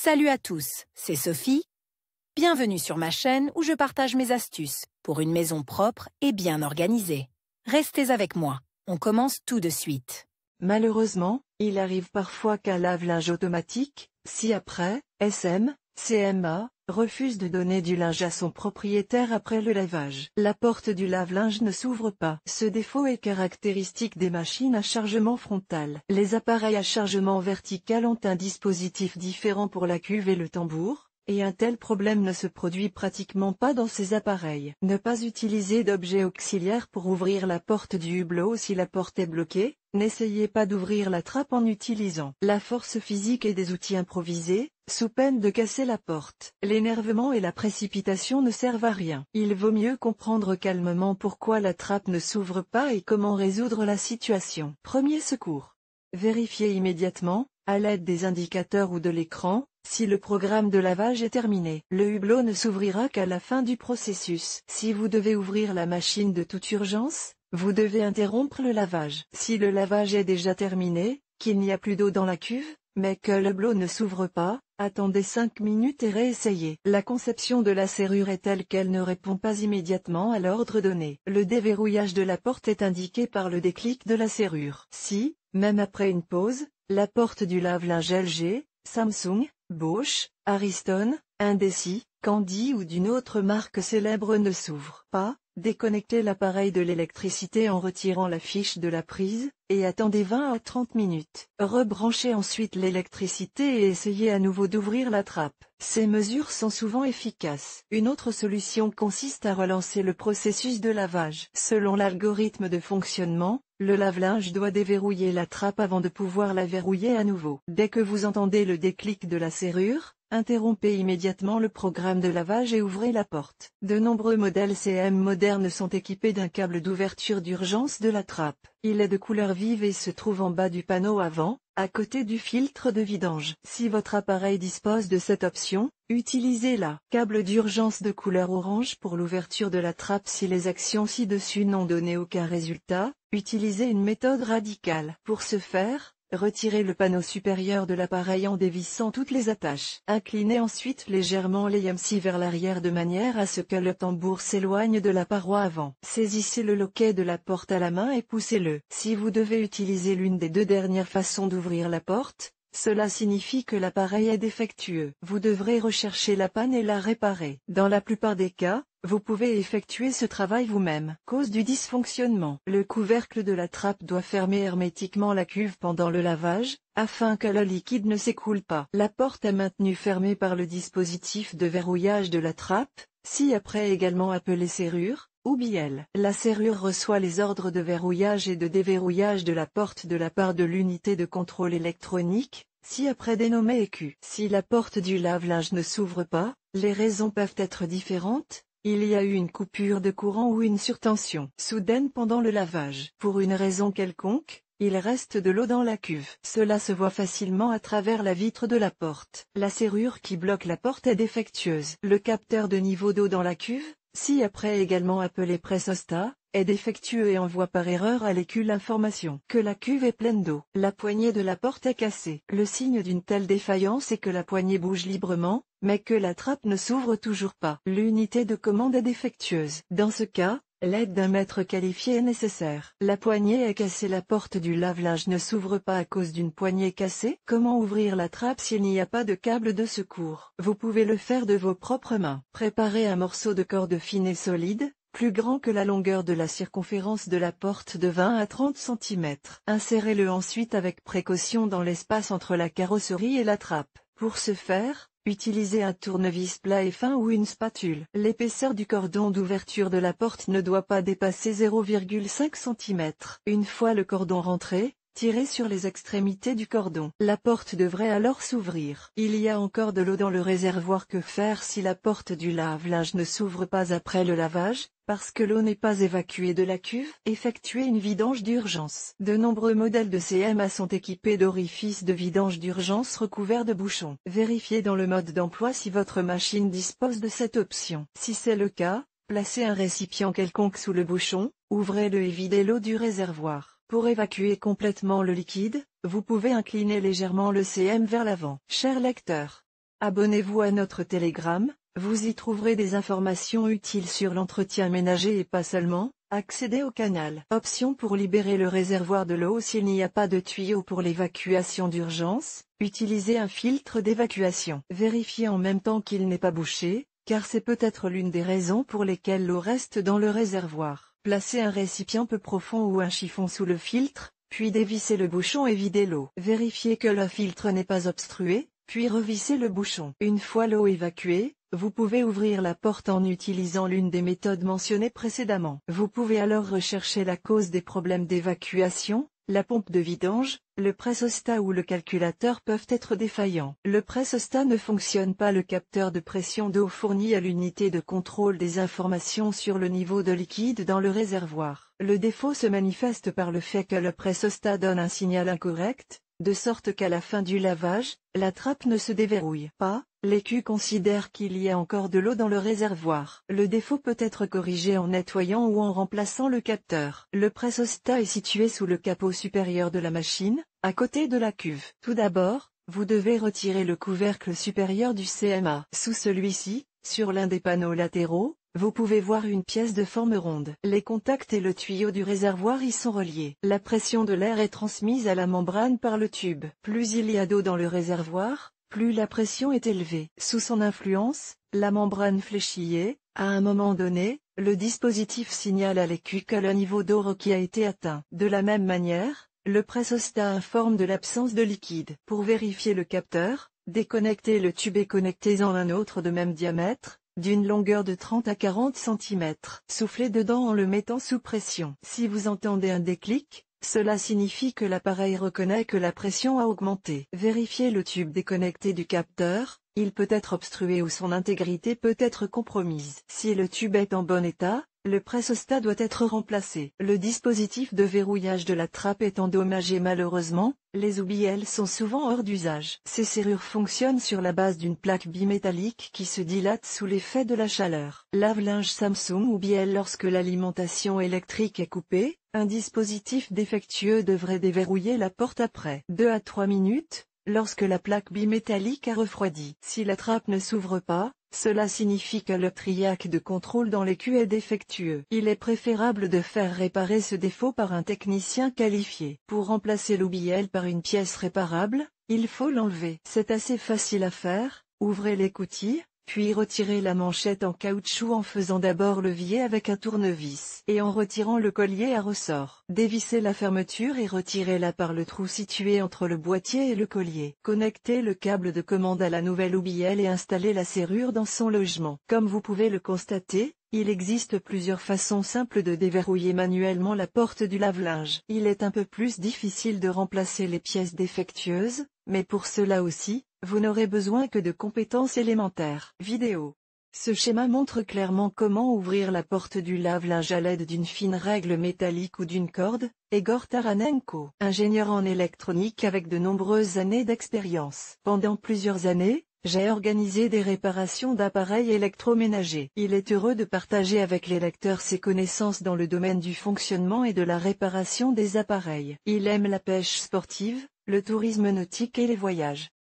Salut à tous, c'est Sophie. Bienvenue sur ma chaîne où je partage mes astuces pour une maison propre et bien organisée. Restez avec moi, on commence tout de suite. Malheureusement, il arrive parfois qu'un lave-linge automatique, ci-après, SM, CMA, refuse de donner du linge à son propriétaire après le lavage. La porte du lave-linge ne s'ouvre pas. Ce défaut est caractéristique des machines à chargement frontal. Les appareils à chargement vertical ont un dispositif différent pour la cuve et le tambour, et un tel problème ne se produit pratiquement pas dans ces appareils. Ne pas utiliser d'objet auxiliaire pour ouvrir la porte du hublot si la porte est bloquée. N'essayez pas d'ouvrir la trappe en utilisant la force physique et des outils improvisés, sous peine de casser la porte. L'énervement et la précipitation ne servent à rien. Il vaut mieux comprendre calmement pourquoi la trappe ne s'ouvre pas et comment résoudre la situation. Premier secours. Vérifiez immédiatement, à l'aide des indicateurs ou de l'écran, si le programme de lavage est terminé. Le hublot ne s'ouvrira qu'à la fin du processus. Si vous devez ouvrir la machine de toute urgence, vous devez interrompre le lavage. Si le lavage est déjà terminé, qu'il n'y a plus d'eau dans la cuve, mais que le hublot ne s'ouvre pas, attendez 5 minutes et réessayez. La conception de la serrure est telle qu'elle ne répond pas immédiatement à l'ordre donné. Le déverrouillage de la porte est indiqué par le déclic de la serrure. Si, même après une pause, la porte du lave-linge LG, Samsung, Bosch, Ariston, Indesi, Candy ou d'une autre marque célèbre ne s'ouvre pas, déconnectez l'appareil de l'électricité en retirant la fiche de la prise, et attendez 20 à 30 minutes. Rebranchez ensuite l'électricité et essayez à nouveau d'ouvrir la trappe. Ces mesures sont souvent efficaces. Une autre solution consiste à relancer le processus de lavage. Selon l'algorithme de fonctionnement, le lave-linge doit déverrouiller la trappe avant de pouvoir la verrouiller à nouveau. Dès que vous entendez le déclic de la serrure, interrompez immédiatement le programme de lavage et ouvrez la porte. De nombreux modèles CM modernes sont équipés d'un câble d'ouverture d'urgence de la trappe. Il est de couleur vive et se trouve en bas du panneau avant, à côté du filtre de vidange. Si votre appareil dispose de cette option, utilisez-la. Câble d'urgence de couleur orange pour l'ouverture de la trappe. Si les actions ci-dessus n'ont donné aucun résultat, utilisez une méthode radicale. Pour ce faire, retirez le panneau supérieur de l'appareil en dévissant toutes les attaches. Inclinez ensuite légèrement l'EMC vers l'arrière de manière à ce que le tambour s'éloigne de la paroi avant. Saisissez le loquet de la porte à la main et poussez-le. Si vous devez utiliser l'une des deux dernières façons d'ouvrir la porte, cela signifie que l'appareil est défectueux. Vous devrez rechercher la panne et la réparer. Dans la plupart des cas, vous pouvez effectuer ce travail vous-même. Cause du dysfonctionnement. Le couvercle de la trappe doit fermer hermétiquement la cuve pendant le lavage, afin que le liquide ne s'écoule pas. La porte est maintenue fermée par le dispositif de verrouillage de la trappe, ci-après également appelé serrure, ou bielle. La serrure reçoit les ordres de verrouillage et de déverrouillage de la porte de la part de l'unité de contrôle électronique, ci-après dénommée EQ. Si la porte du lave-linge ne s'ouvre pas, les raisons peuvent être différentes. Il y a eu une coupure de courant ou une surtension soudaine pendant le lavage. Pour une raison quelconque, il reste de l'eau dans la cuve. Cela se voit facilement à travers la vitre de la porte. La serrure qui bloque la porte est défectueuse. Le capteur de niveau d'eau dans la cuve, ci-après également appelé pressostat, est défectueux et envoie par erreur à l'écu l'information que la cuve est pleine d'eau. La poignée de la porte est cassée. Le signe d'une telle défaillance est que la poignée bouge librement, mais que la trappe ne s'ouvre toujours pas. L'unité de commande est défectueuse. Dans ce cas, l'aide d'un maître qualifié est nécessaire. La poignée est cassée. La porte du lave-linge ne s'ouvre pas à cause d'une poignée cassée. Comment ouvrir la trappe s'il n'y a pas de câble de secours? Vous pouvez le faire de vos propres mains. Préparez un morceau de corde fine et solide, plus grand que la longueur de la circonférence de la porte de 20 à 30 cm. Insérez-le ensuite avec précaution dans l'espace entre la carrosserie et la trappe. Pour ce faire, utilisez un tournevis plat et fin ou une spatule. L'épaisseur du cordon d'ouverture de la porte ne doit pas dépasser 0,5 cm. Une fois le cordon rentré, tirez sur les extrémités du cordon. La porte devrait alors s'ouvrir. Il y a encore de l'eau dans le réservoir. Que faire si la porte du lave-linge ne s'ouvre pas après le lavage? Parce que l'eau n'est pas évacuée de la cuve, effectuez une vidange d'urgence. De nombreux modèles de CMA sont équipés d'orifices de vidange d'urgence recouverts de bouchons. Vérifiez dans le mode d'emploi si votre machine dispose de cette option. Si c'est le cas, placez un récipient quelconque sous le bouchon, ouvrez-le et videz l'eau du réservoir. Pour évacuer complètement le liquide, vous pouvez incliner légèrement le CM vers l'avant. Cher lecteur, Abonnez-vous à notre Telegram, vous y trouverez des informations utiles sur l'entretien ménager et pas seulement. Accédez au canal. Option pour libérer le réservoir de l'eau s'il n'y a pas de tuyau pour l'évacuation d'urgence. Utilisez un filtre d'évacuation. Vérifiez en même temps qu'il n'est pas bouché, car c'est peut-être l'une des raisons pour lesquelles l'eau reste dans le réservoir. Placez un récipient peu profond ou un chiffon sous le filtre, puis dévissez le bouchon et videz l'eau. Vérifiez que le filtre n'est pas obstrué, puis revissez le bouchon. Une fois l'eau évacuée, vous pouvez ouvrir la porte en utilisant l'une des méthodes mentionnées précédemment. Vous pouvez alors rechercher la cause des problèmes d'évacuation. La pompe de vidange, le pressostat ou le calculateur peuvent être défaillants. Le pressostat ne fonctionne pas. Le capteur de pression d'eau fournit à l'unité de contrôle des informations sur le niveau de liquide dans le réservoir. Le défaut se manifeste par le fait que le pressostat donne un signal incorrect, de sorte qu'à la fin du lavage, la trappe ne se déverrouille pas. L'écu considère qu'il y a encore de l'eau dans le réservoir. Le défaut peut être corrigé en nettoyant ou en remplaçant le capteur. Le pressostat est situé sous le capot supérieur de la machine, à côté de la cuve. Tout d'abord, vous devez retirer le couvercle supérieur du CMA. Sous celui-ci, sur l'un des panneaux latéraux, vous pouvez voir une pièce de forme ronde. Les contacts et le tuyau du réservoir y sont reliés. La pression de l'air est transmise à la membrane par le tube. Plus il y a d'eau dans le réservoir, plus la pression est élevée. Sous son influence, la membrane fléchit et, à un moment donné, le dispositif signale à l'écu que le niveau d'eau requis a été atteint. De la même manière, le pressostat informe de l'absence de liquide. Pour vérifier le capteur, déconnectez le tube et connectez-en un autre de même diamètre, d'une longueur de 30 à 40 cm. Soufflez dedans en le mettant sous pression. Si vous entendez un déclic, cela signifie que l'appareil reconnaît que la pression a augmenté. Vérifiez le tube déconnecté du capteur, il peut être obstrué ou son intégrité peut être compromise. Si le tube est en bon état, le pressostat doit être remplacé. Le dispositif de verrouillage de la trappe est endommagé malheureusement, les OBL sont souvent hors d'usage. Ces serrures fonctionnent sur la base d'une plaque bimétallique qui se dilate sous l'effet de la chaleur. Lave-linge Samsung OBL. Lorsque l'alimentation électrique est coupée, un dispositif défectueux devrait déverrouiller la porte après 2 à 3 minutes, lorsque la plaque bimétallique a refroidi. Si la trappe ne s'ouvre pas, cela signifie que le triac de contrôle dans l'écu est défectueux. Il est préférable de faire réparer ce défaut par un technicien qualifié. Pour remplacer l'OBL par une pièce réparable, il faut l'enlever. C'est assez facile à faire. Ouvrez l'écoutille, puis retirez la manchette en caoutchouc en faisant d'abord levier avec un tournevis et en retirant le collier à ressort. Dévissez la fermeture et retirez-la par le trou situé entre le boîtier et le collier. Connectez le câble de commande à la nouvelle OBL et installez la serrure dans son logement. Comme vous pouvez le constater, il existe plusieurs façons simples de déverrouiller manuellement la porte du lave-linge. Il est un peu plus difficile de remplacer les pièces défectueuses, mais pour cela aussi, vous n'aurez besoin que de compétences élémentaires. Vidéo. Ce schéma montre clairement comment ouvrir la porte du lave-linge à l'aide d'une fine règle métallique ou d'une corde. Egor Taranenko, ingénieur en électronique avec de nombreuses années d'expérience. Pendant plusieurs années, j'ai organisé des réparations d'appareils électroménagers. Il est heureux de partager avec les lecteurs ses connaissances dans le domaine du fonctionnement et de la réparation des appareils. Il aime la pêche sportive, le tourisme nautique et les voyages.